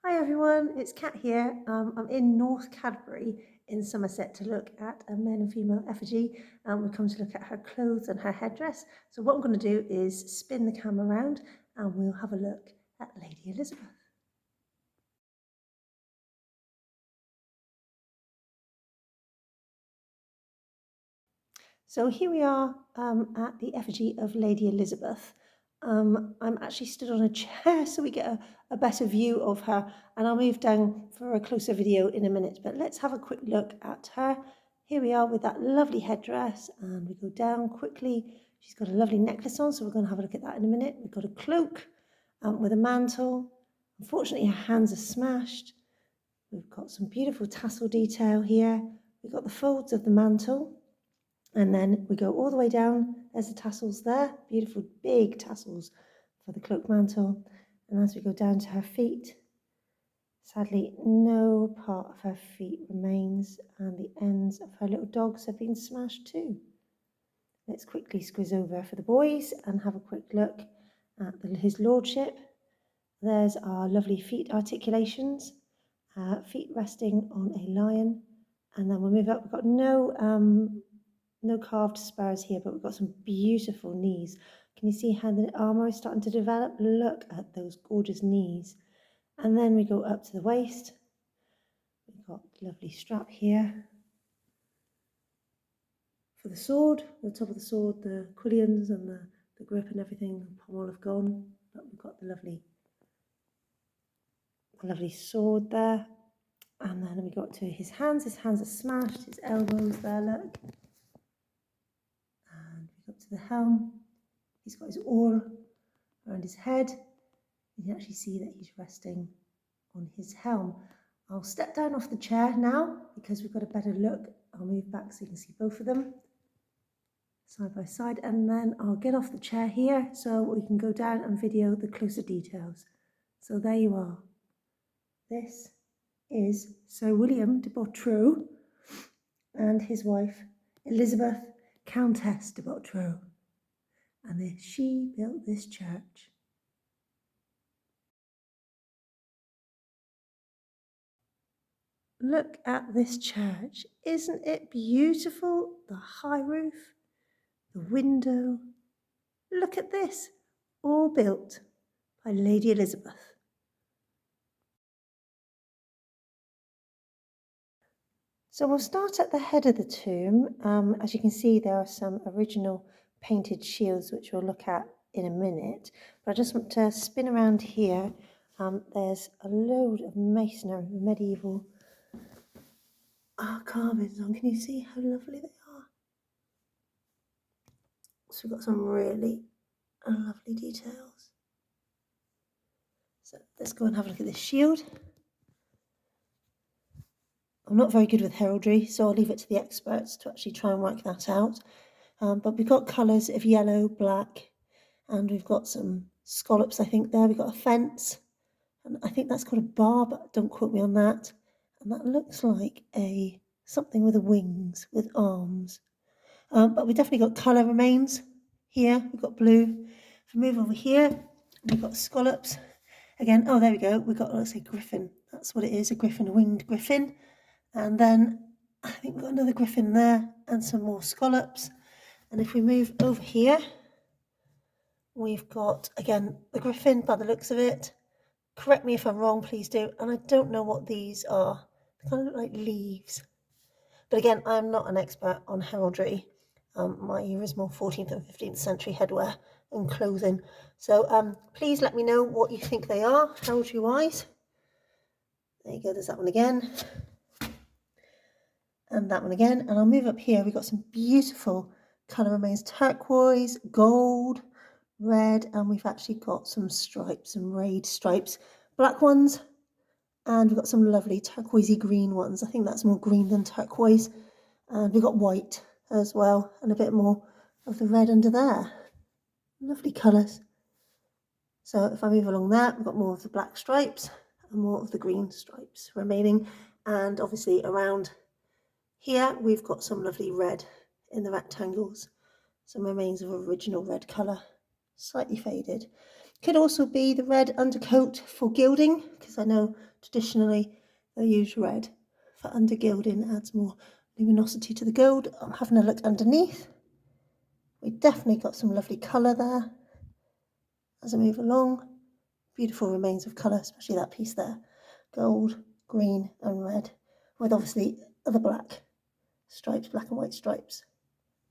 Hi everyone, it's Kat here. I'm in North Cadbury in Somerset to look at a male and female effigy. We've come to look at her clothes and her headdress. So what I'm going to do is spin the camera around and we'll have a look at Lady Elizabeth. So here we are at the effigy of Lady Elizabeth. I'm actually stood on a chair so we get a better view of her, and I'll move down for a closer video in a minute, but let's have a quick look at her. Here we are with that lovely headdress, and we go down quickly. She's got a lovely necklace on, so we're going to have a look at that in a minute. We've got a cloak with a mantle. Unfortunately, her hands are smashed. We've got some beautiful tassel detail here. We've got the folds of the mantle. And then we go all the way down. There's the tassels there, beautiful big tassels for the cloak mantle. And as we go down to her feet, sadly, no part of her feet remains, and the ends of her little dogs have been smashed too. Let's quickly squiz over for the boys and have a quick look at his lordship. There's our lovely feet articulations, feet resting on a lion. And then we'll move up. We've got no carved spurs here, but we've got some beautiful knees. Can you see how the armour is starting to develop? Look at those gorgeous knees. And then we go up to the waist. We've got a lovely strap here for the sword. The top of the sword, the quillions and the grip and everything, the pommel have gone. But we've got the lovely sword there. And then we got to his hands. His hands are smashed. His elbows there, look. And we got to the helm. He's got his oar around his head. You can actually see that he's resting on his helm. I'll step down off the chair now because we've got a better look. I'll move back so you can see both of them side by side, and then I'll get off the chair here so we can go down and video the closer details. So there you are. This is Sir William De Botreaux and his wife Elizabeth Countess De Botreaux, and she built this church. Look at this church. Isn't it beautiful? The high roof, the window. Look at this, all built by Lady Elizabeth. So we'll start at the head of the tomb. As you can see, there are some original painted shields, which we'll look at in a minute. But I just want to spin around here. There's a load of masonry, medieval carvings on. Can you see how lovely they are? So we've got some really lovely details. So let's go and have a look at this shield. I'm not very good with heraldry, so I'll leave it to the experts to actually try and work that out. But we've got colours of yellow, black, and we've got some scallops, I think, there. We've got a fence, and I think that's called a bar, but don't quote me on that. And that looks like something with wings, with arms. But we've definitely got colour remains here. We've got blue. If we move over here, we've got scallops. Again, oh, there we go. We've got, let's say, griffin. That's what it is, a griffin, a winged griffin. And then I think we've got another griffin there and some more scallops. And if we move over here, we've got, again, the griffin by the looks of it. Correct me if I'm wrong, please do. And I don't know what these are. They kind of look like leaves. But again, I'm not an expert on heraldry. My ear is more 14th and 15th century headwear and clothing. So please let me know what you think they are, heraldry-wise. There you go, there's that one again. And that one again. And I'll move up here. We've got some beautiful colour remains, turquoise, gold, red, and we've actually got some stripes, some rayed stripes, black ones, and we've got some lovely turquoisey green ones. I think that's more green than turquoise. And we've got white as well, and a bit more of the red under there. Lovely colours. So if I move along that, we've got more of the black stripes and more of the green stripes remaining. And obviously around here, we've got some lovely red in the rectangles, some remains of original red colour. slightly faded. Could also be the red undercoat for gilding, because I know traditionally they use red for undergilding, adds more luminosity to the gold. I'm having a look underneath. We definitely got some lovely colour there as I move along. Beautiful remains of colour, especially that piece there. Gold, green and red, with obviously other black stripes, black and white stripes.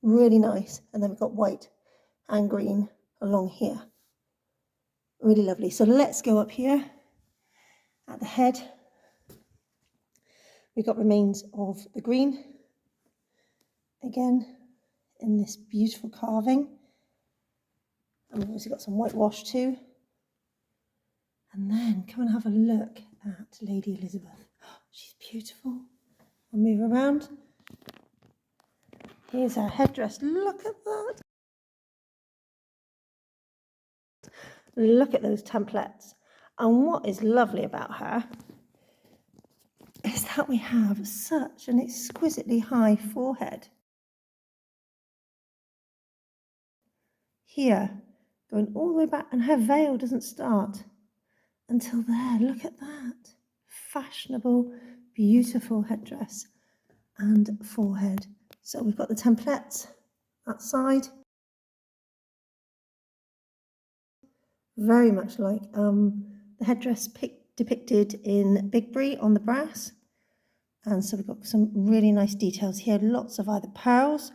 Really nice. And then we've got white and green along here. Really lovely. So let's go up here at the head. We've got remains of the green, again, in this beautiful carving. And we've also got some whitewash too. And then come and have a look at Lady Elizabeth. Oh, she's beautiful. I'll move around. Here's her headdress. Look at that. Look at those templates. And what is lovely about her is that we have such an exquisitely high forehead. Here, going all the way back, and her veil doesn't start until there. Look at that. Fashionable, beautiful headdress and forehead. So we've got the templates that side. Very much like the headdress depicted in Bigbury on the brass. And so we've got some really nice details here. Lots of either pearls,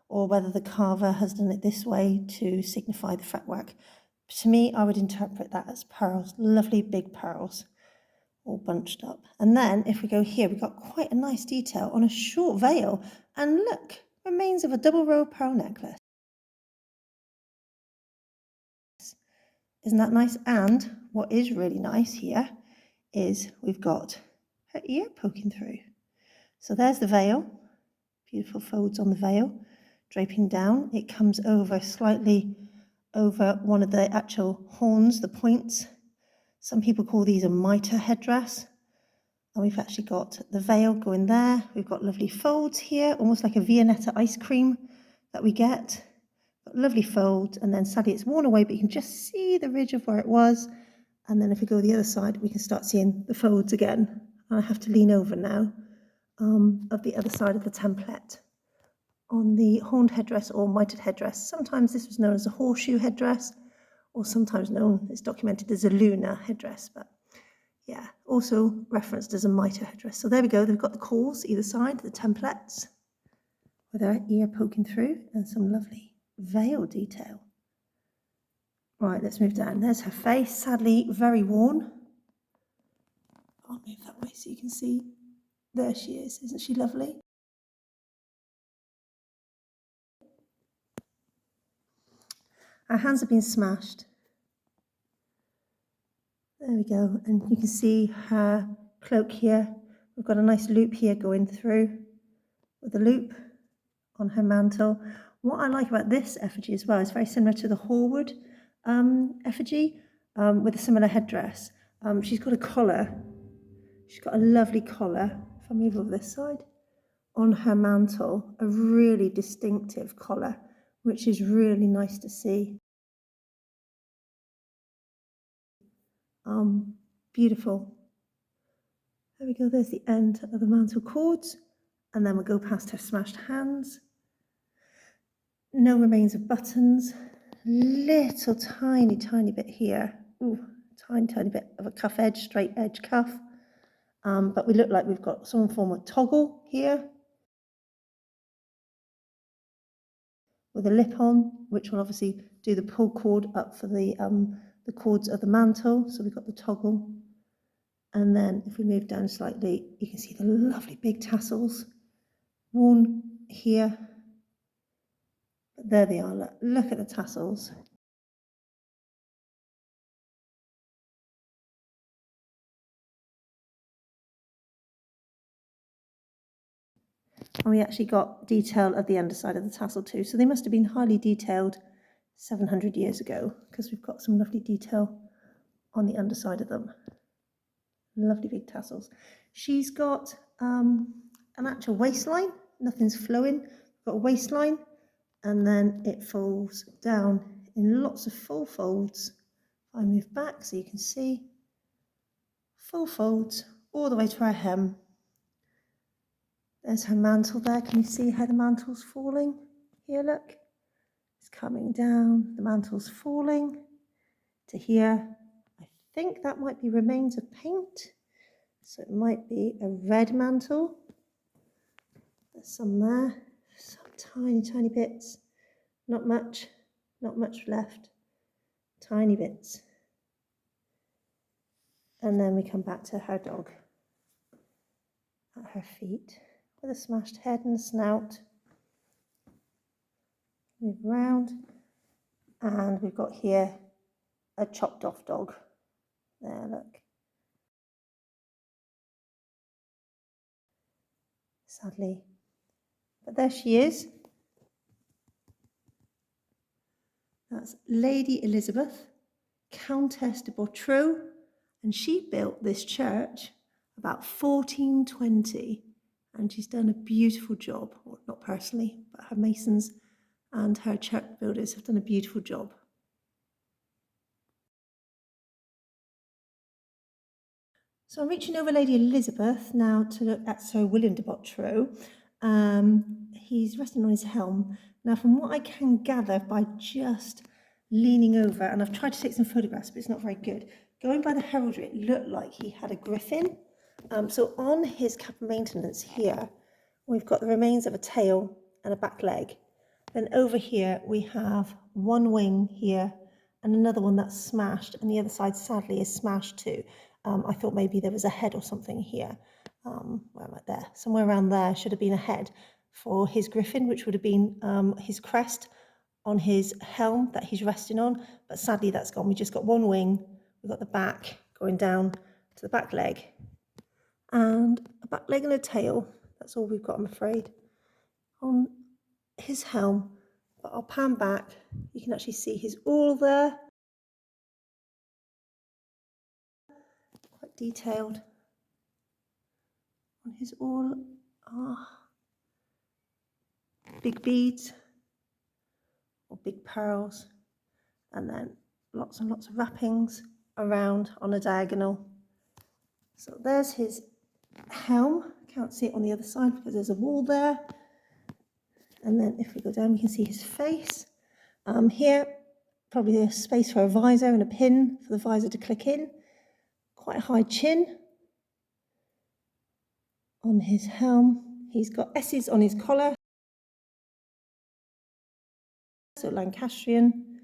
or whether the carver has done it this way to signify the fretwork. To me, I would interpret that as pearls, lovely big pearls, all bunched up. And then if we go here, we've got quite a nice detail on a short veil. And look, remains of a double row pearl necklace. Isn't that nice? And what is really nice here is we've got her ear poking through. So there's the veil, beautiful folds on the veil, draping down. It comes over slightly over one of the actual horns, the points. Some people call these a mitre headdress. And we've actually got the veil going there. We've got lovely folds here, almost like a Viennetta ice cream that we get. Got lovely folds, and then sadly it's worn away, but you can just see the ridge of where it was. And then if we go the other side, we can start seeing the folds again. I have to lean over now of the other side of the template. On the horned headdress or mitred headdress, sometimes this was known as a horseshoe headdress, or sometimes known, it's documented as a lunar headdress, but yeah, also referenced as a mitre headdress. So there we go, they've got the calls either side, the templates, with her ear poking through, and some lovely veil detail. Right, let's move down. There's her face, sadly very worn. I'll move that way so you can see. There she is, isn't she lovely? Her hands have been smashed. There we go, and you can see her cloak here. We've got a nice loop here going through with a loop on her mantle. What I like about this effigy as well is very similar to the Horwood effigy with a similar headdress. She's got a collar. She's got a lovely collar, if I move over this side, on her mantle, a really distinctive collar, which is really nice to see. Beautiful. There we go, there's the end of the mantle cords, and then we'll go past her smashed hands. No remains of buttons, little tiny bit here. Ooh, tiny bit of a cuff edge, straight edge cuff. But we look like we've got some form of toggle here with a lip on, which will obviously do the pull cord up for the cords of the mantle. So we've got the toggle. And then if we move down slightly, you can see the lovely big tassels worn here. But there they are, look at the tassels. And we actually got detail of the underside of the tassel too. So they must have been highly detailed 700 years ago, because we've got some lovely detail on the underside of them. Lovely big tassels. She's got an actual waistline. Nothing's flowing. Got a waistline, and then it folds down in lots of full folds. If I move back so you can see, full folds all the way to her hem. There's her mantle there. Can you see how the mantle's falling? Here, look. It's coming down. The mantle's falling to here. I think that might be remains of paint. So it might be a red mantle. There's some there. Some tiny, tiny bits. Not much left. Tiny bits. And then we come back to her dog at her feet with a smashed head and snout. Move round, and we've got here a chopped off dog. There, look. Sadly. But there she is. That's Lady Elizabeth, Countess De Botreaux, and she built this church about 1420, and she's done a beautiful job. Well, not personally, but her masons and her church builders have done a beautiful job. So I'm reaching over Lady Elizabeth now to look at Sir William De Botreaux. He's resting on his helm. Now, from what I can gather by just leaning over, and I've tried to take some photographs, but it's not very good. Going by the heraldry, it looked like he had a griffin. So on his cap of maintenance here, we've got the remains of a tail and a back leg. Then over here, we have one wing here and another one that's smashed, and the other side, sadly, is smashed too. I thought maybe there was a head or something here. Where am I there? Somewhere around there should have been a head for his griffin, which would have been his crest on his helm that he's resting on. But sadly, that's gone. We just got one wing. We've got the back going down to the back leg. And a back leg and a tail. That's all we've got, I'm afraid, on his helm. But I'll pan back. You can actually see his awl there. Quite detailed on his awl. Big beads or big pearls, and then lots and lots of wrappings around on a diagonal. So there's his helm. Can't see it on the other side because there's a wall there. And then if we go down, we can see his face. Here, probably a space for a visor and a pin for the visor to click in. Quite a high chin on his helm. He's got S's on his collar. So Lancastrian.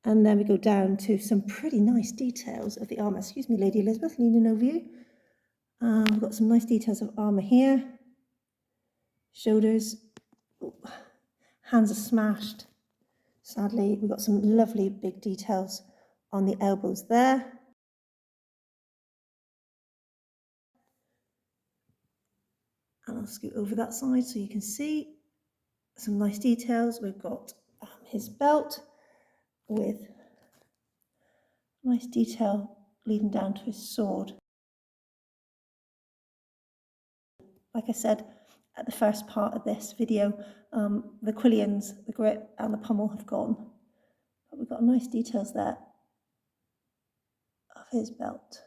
And then we go down to some pretty nice details of the armour. Excuse me, Lady Elizabeth, leaning over you. We've got some nice details of armour here. Shoulders. Ooh. Hands are smashed. Sadly, we've got some lovely big details on the elbows there. And I'll scoot over that side so you can see some nice details. We've got his belt with nice detail leading down to his sword. Like I said at the first part of this video, the quillions, the grip and the pommel have gone. But we've got nice details there of his belt.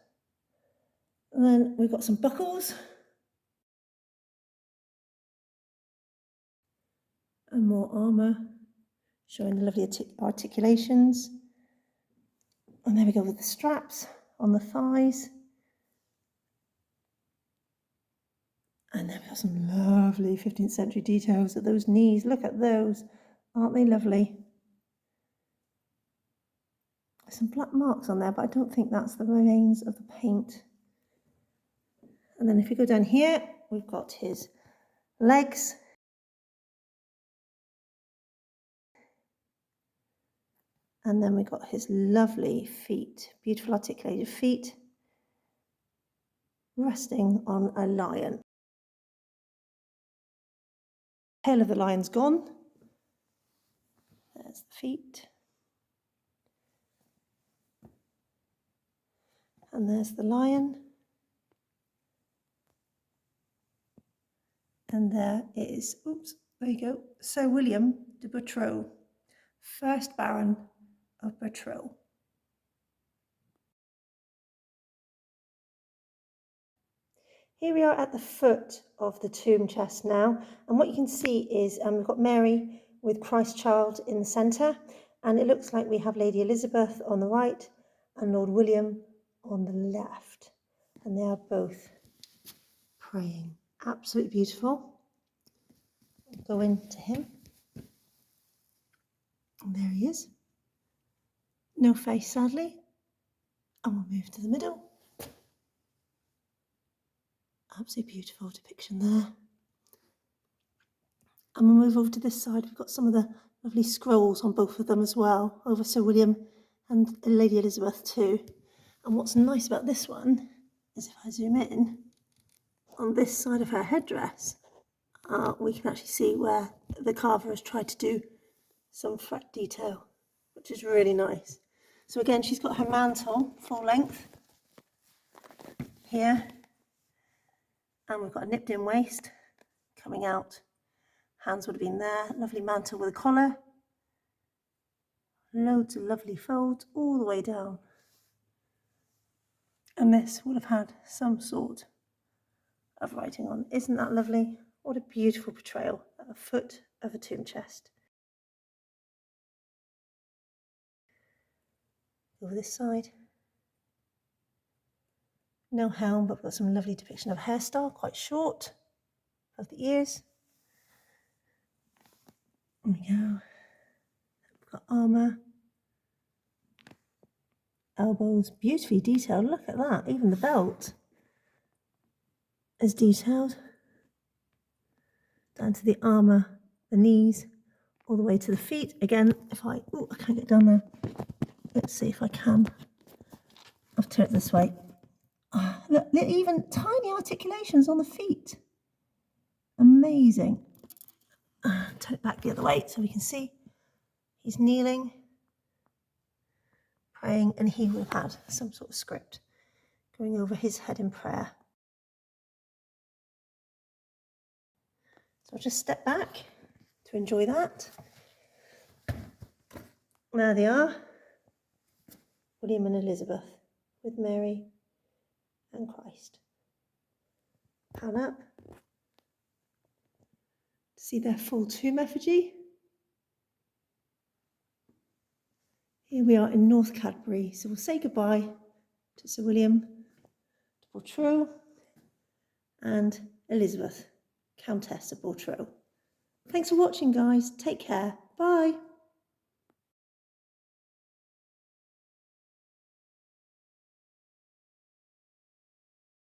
And then we've got some buckles. And more armour, showing the lovely articulations. And there we go with the straps on the thighs. And then we've got some lovely 15th century details at those knees. Look at those. Aren't they lovely? There's some black marks on there, but I don't think that's the remains of the paint. And then if we go down here, we've got his legs. And then we've got his lovely feet, beautiful articulated feet, resting on a lion. Tail of the lion's gone. There's the feet. And there's the lion. And there is, oops, there you go, Sir William De Botreaux, 1st Baron of Botreaux. Here we are at the foot of the tomb chest now, and what you can see is we've got Mary with Christ Child in the centre, and it looks like we have Lady Elizabeth on the right and Lord William on the left, and they are both praying. Absolutely beautiful. Go into him. And there he is. No face, sadly. And we'll move to the middle. Absolutely beautiful depiction there. And we'll move over to this side. We've got some of the lovely scrolls on both of them as well, over Sir William and Lady Elizabeth too. And what's nice about this one is if I zoom in, on this side of her headdress, we can actually see where the carver has tried to do some fret detail, which is really nice. So again, she's got her mantle full length here, and we've got a nipped in waist coming out. Hands would have been there. Lovely mantle with a collar. Loads of lovely folds all the way down. And this would have had some sort of writing on. Isn't that lovely? What a beautiful portrayal at the foot of a tomb chest. Over this side. No helm, but we've got some lovely depiction of hairstyle, quite short, above the ears. There we go. We've got armour. Elbows, beautifully detailed. Look at that. Even the belt is detailed. Down to the armour, the knees, all the way to the feet. Again, if I can't get down there. Let's see if I can. I'll turn it this way. Look, even tiny articulations on the feet. Amazing. Turn it back the other way so we can see. He's kneeling, praying, and he would have had some sort of script going over his head in prayer. So I'll just step back to enjoy that. There they are, William and Elizabeth with Mary and Christ. Pan up to see their full tomb effigy. Here we are in North Cadbury, so we'll say goodbye to Sir William De Botreaux and Elizabeth, Countess of Botreaux. Thanks for watching, guys. Take care. Bye.